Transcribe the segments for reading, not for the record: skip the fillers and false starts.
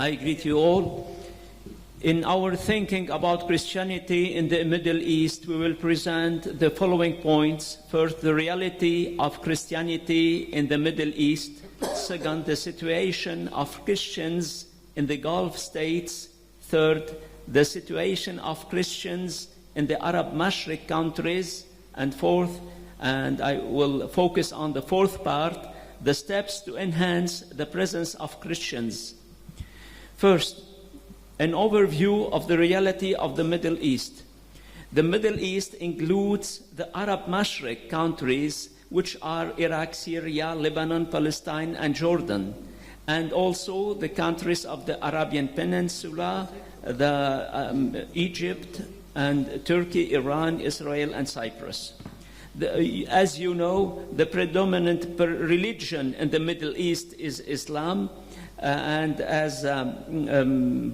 I greet you all. In our thinking about Christianity in the Middle East, we will present the following points. First, the reality of Christianity in the Middle East. Second, the situation of Christians in the Gulf states. Third, the situation of Christians in the Arab Mashriq countries. And fourth, and I will focus on the fourth part, the steps to enhance the presence of Christians. First, an overview of the reality of the Middle East. The Middle East includes the Arab Mashriq countries, which are Iraq, Syria, Lebanon, Palestine, and Jordan, and also the countries of the Arabian Peninsula, Egypt, and Turkey, Iran, Israel, and Cyprus. As you know, the predominant religion in the Middle East is Islam, and as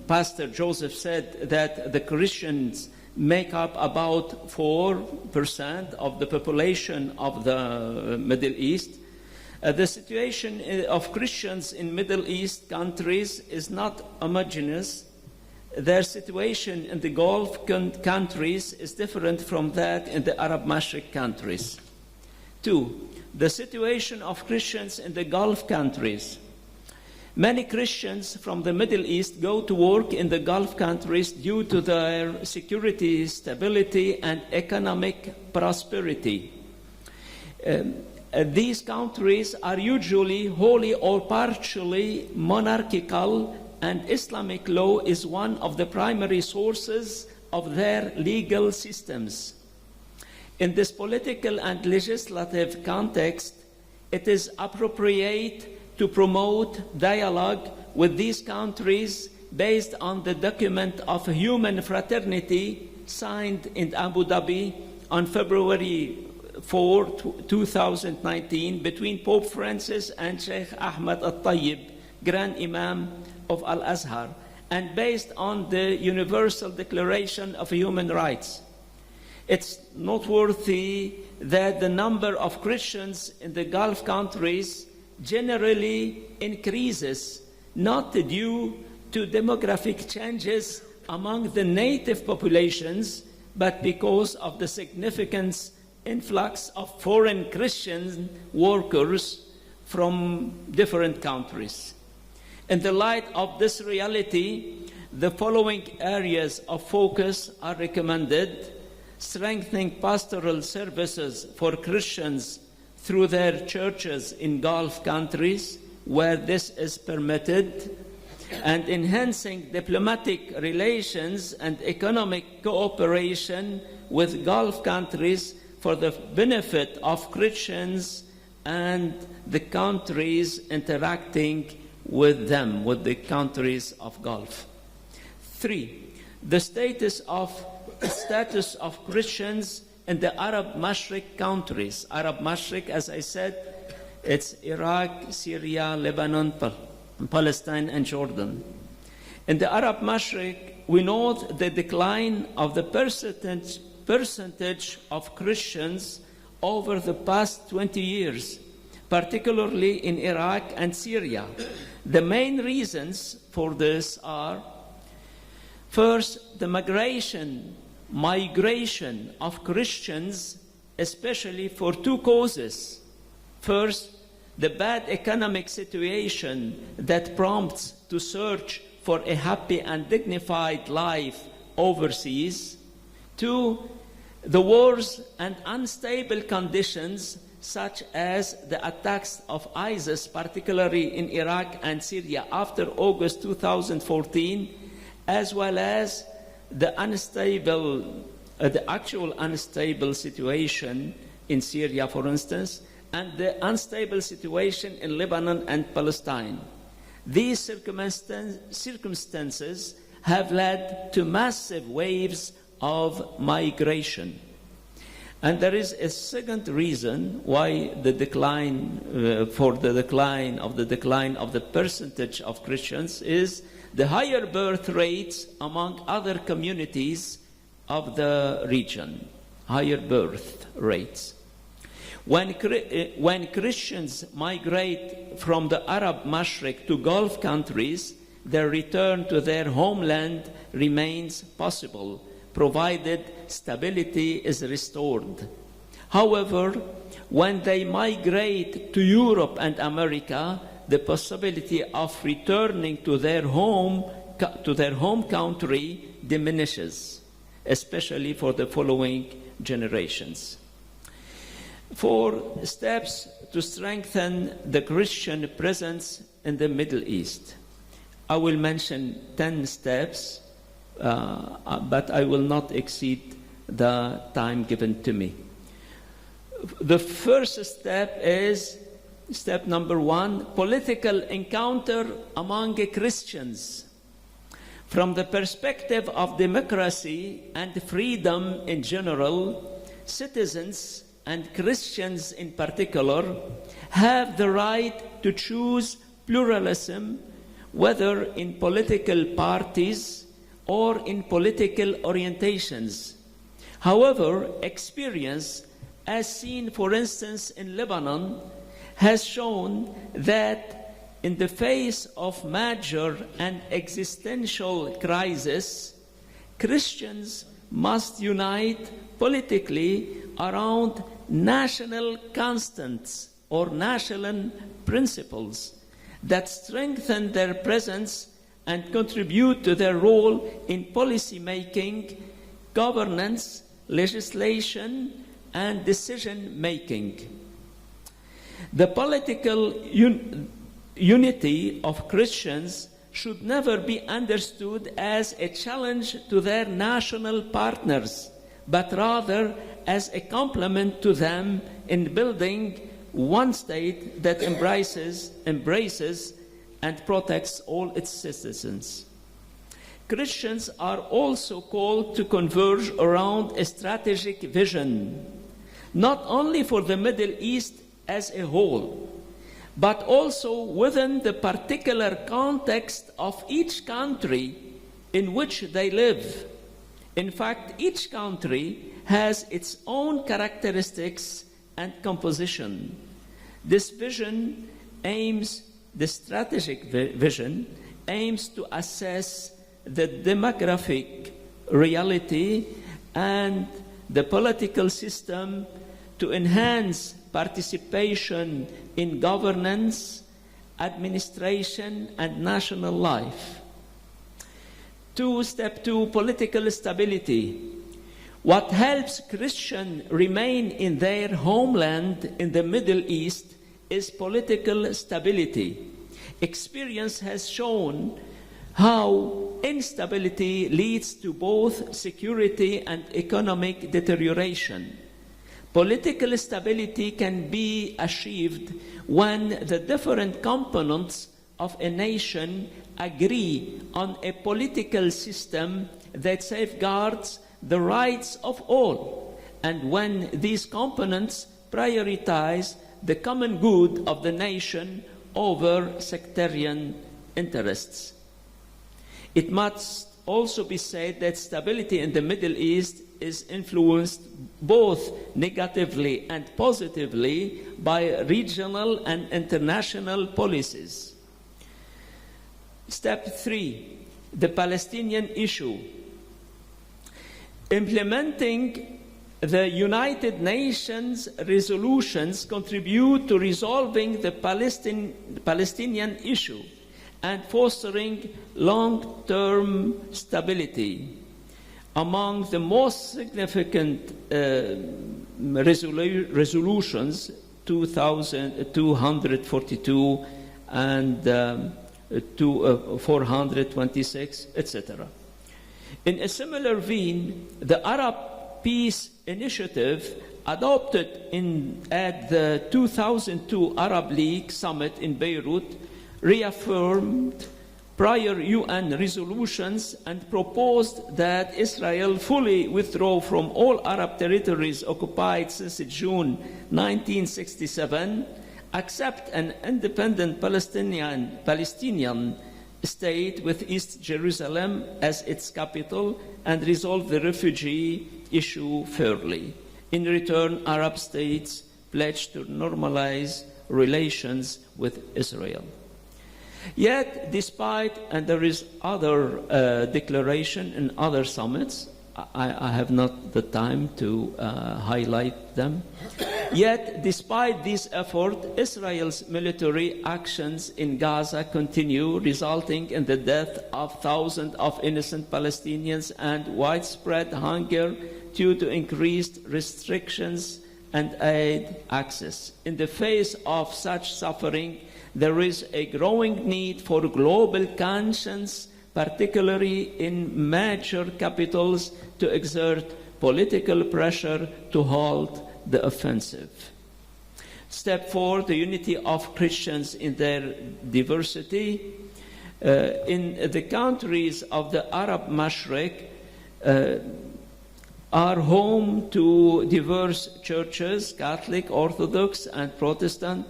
Pastor Joseph said, that the Christians make up about 4% of the population of the Middle East. The situation of Christians in Middle East countries is not homogeneous. Their situation in the Gulf countries is different from that in the Arab Mashriq countries. Two, the situation of Christians in the Gulf countries. Many Christians from the Middle East go to work in the Gulf countries due to their security, stability, and economic prosperity. These countries are usually wholly or partially monarchical, and Islamic law is one of the primary sources of their legal systems. In this political and legislative context, it is appropriate to promote dialogue with these countries based on the document of human fraternity signed in Abu Dhabi on February 4, 2019 between Pope Francis and Sheikh Ahmad al-Tayyib, Grand Imam of Al-Azhar, and based on the Universal Declaration of Human Rights. It's noteworthy that the number of Christians in the Gulf countries generally increases, not due to demographic changes among the native populations, but because of the significant influx of foreign Christian workers from different countries. In the light of this reality, the following areas of focus are recommended: strengthening pastoral services for Christians through their churches in Gulf countries where this is permitted, and enhancing diplomatic relations and economic cooperation with Gulf countries for the benefit of Christians and the countries interacting with them, with the countries of Gulf. 3, the status of Christians in the Arab Mashriq countries. Arab Mashriq, as I said, it's Iraq, Syria, Lebanon, Palestine, and Jordan. In the Arab Mashriq, we note the decline of the percentage of Christians over the past 20 years, particularly in Iraq and Syria. The main reasons for this are: first, the migration of Christians, especially for two causes. First, the bad economic situation that prompts to search for a happy and dignified life overseas. Two, the wars and unstable conditions such as the attacks of ISIS, particularly in Iraq and Syria after August 2014, as well as the actual unstable situation in Syria, for instance, and the unstable situation in Lebanon and Palestine. These circumstances have led to massive waves of migration. And there is a second reason why the decline of the percentage of Christians is the higher birth rates among other communities of the region. Higher birth rates. When Christians migrate from the Arab Mashriq to Gulf countries, their return to their homeland remains possible, provided stability is restored. However, when they migrate to Europe and America, the possibility of returning to their home country diminishes, especially for the following generations. 4 steps to strengthen the Christian presence in the Middle East. I will mention 10 steps, but I will not exceed the time given to me. The first step is step number 1, political encounter among Christians. From the perspective of democracy and freedom in general, citizens and Christians in particular have the right to choose pluralism, whether in political parties or in political orientations. However, experience, as seen for instance in Lebanon, has shown that in the face of major and existential crisis, Christians must unite politically around national constants or national principles that strengthen their presence and contribute to their role in policy making, governance, legislation, and decision making. The political unity of Christians should never be understood as a challenge to their national partners, but rather as a complement to them in building one state that embraces and protects all its citizens. Christians are also called to converge around a strategic vision, not only for the Middle East as a whole, but also within the particular context of each country in which they live. In fact, each country has its own characteristics and composition. This vision the strategic vision aims to assess the demographic reality and the political system to enhance participation in governance, administration, and national life. Step 2, political stability. What helps Christians remain in their homeland in the Middle East is political stability. Experience has shown how instability leads to both security and economic deterioration. Political stability can be achieved when the different components of a nation agree on a political system that safeguards the rights of all, and when these components prioritize the common good of the nation over sectarian interests. It must also be said that stability in the Middle East is influenced both negatively and positively by regional and international policies. Step 3, the Palestinian issue. Implementing the United Nations resolutions contribute to resolving the Palestinian issue and fostering long-term stability. Among the most significant resolutions, 242 and 426, etc. In a similar vein, the Arab Peace Initiative adopted at the 2002 Arab League Summit in Beirut reaffirmed prior UN resolutions and proposed that Israel fully withdraw from all Arab territories occupied since June 1967, accept an independent Palestinian state with East Jerusalem as its capital, and resolve the refugee issue fairly. In return, Arab states pledged to normalize relations with Israel. Yet, despite, and there is other declaration in other summits, I have not the time to highlight them. Yet, despite this effort, Israel's military actions in Gaza continue, resulting in the death of thousands of innocent Palestinians and widespread hunger due to increased restrictions and aid access. In the face of such suffering, there is a growing need for global conscience, particularly in major capitals, to exert political pressure to halt the offensive. Step 4, the unity of Christians in their diversity. In the countries of the Arab Mashriq are home to diverse churches, Catholic, Orthodox, and Protestant.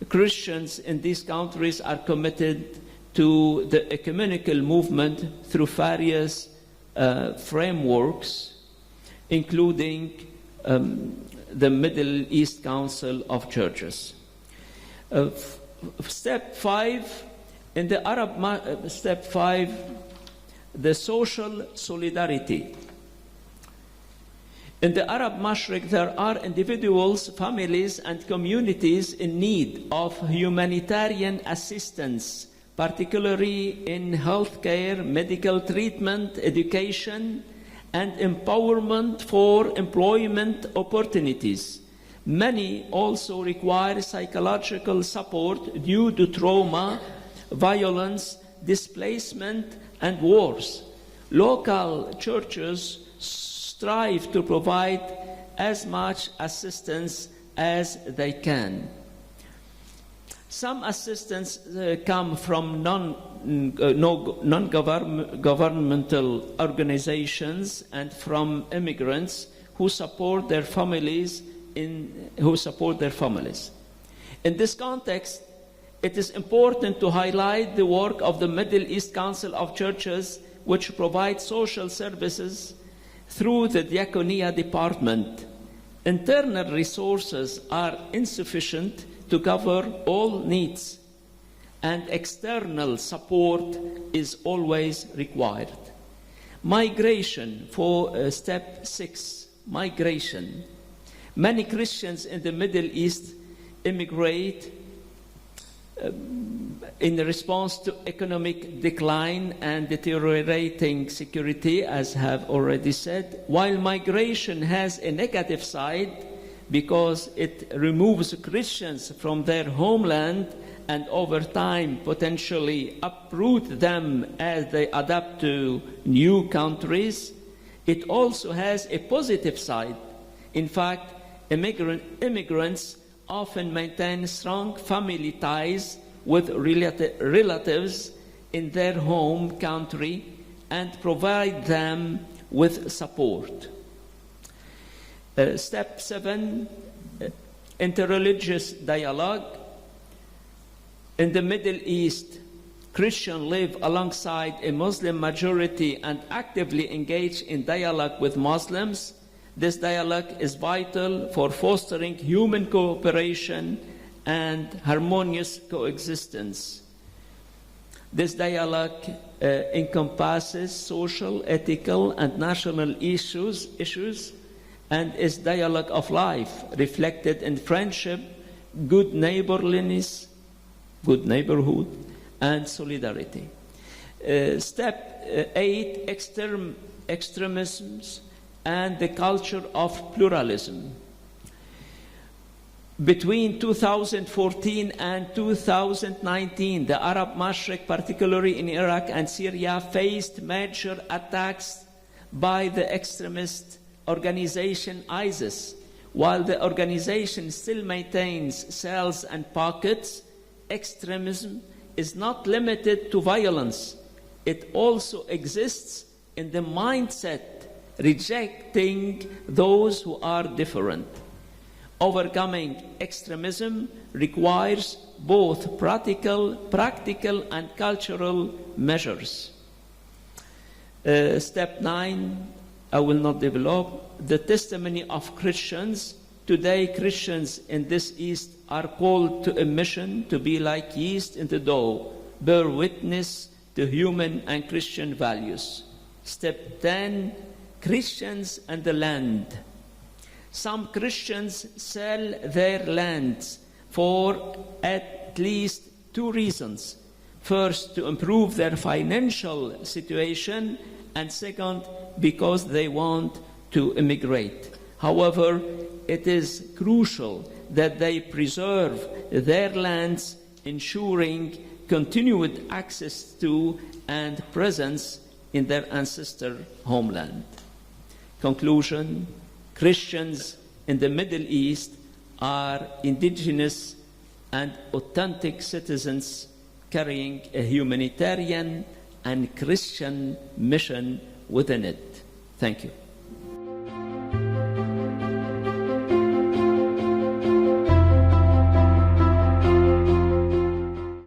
Christians in these countries are committed to the ecumenical movement through various frameworks, including the Middle East Council of Churches. Step 5, in the Arab step 5, the social solidarity. In the Arab Mashriq, there are individuals, families, and communities in need of humanitarian assistance, particularly in healthcare, medical treatment, education, and empowerment for employment opportunities. Many also require psychological support due to trauma, violence, displacement, and wars. Local churches strive to provide as much assistance as they can. Some assistance come from non-governmental organizations and from immigrants who support their families. In this context, it is important to highlight the work of the Middle East Council of Churches, which provides social services through the Diaconia Department. Internal resources are insufficient to cover all needs, and external support is always required. Migration, for step 6, migration. Many Christians in the Middle East immigrate in response to economic decline and deteriorating security, as have already said. While migration has a negative side because it removes Christians from their homeland and over time potentially uproot them as they adapt to new countries, it also has a positive side. In fact, immigrants often maintain strong family ties with relatives in their home country and provide them with support. Step 7, interreligious dialogue. In the Middle East, Christians live alongside a Muslim majority and actively engage in dialogue with Muslims. This dialogue is vital for fostering human cooperation and harmonious coexistence. This dialogue encompasses social, ethical, and national issues, and is dialogue of life, reflected in friendship, good neighborliness, good neighborhood, and solidarity. Step 8, extremisms and the culture of pluralism. Between 2014 and 2019, the Arab Mashriq, particularly in Iraq and Syria, faced major attacks by the extremist organization ISIS. While the organization still maintains cells and pockets, extremism is not limited to violence. It also exists in the mindset, rejecting those who are different. Overcoming extremism requires both practical and cultural measures. Step 9, I will not develop. The testimony of Christians. Today, Christians in this East are called to a mission to be like yeast in the dough, bear witness to human and Christian values. Step 10, Christians and the land. Some Christians sell their lands for at least two reasons. First, to improve their financial situation, and second, because they want to immigrate. However, it is crucial that they preserve their lands, ensuring continued access to and presence in their ancestor homeland. Conclusion: Christians in the Middle East are indigenous and authentic citizens carrying a humanitarian and Christian mission within it. Thank you.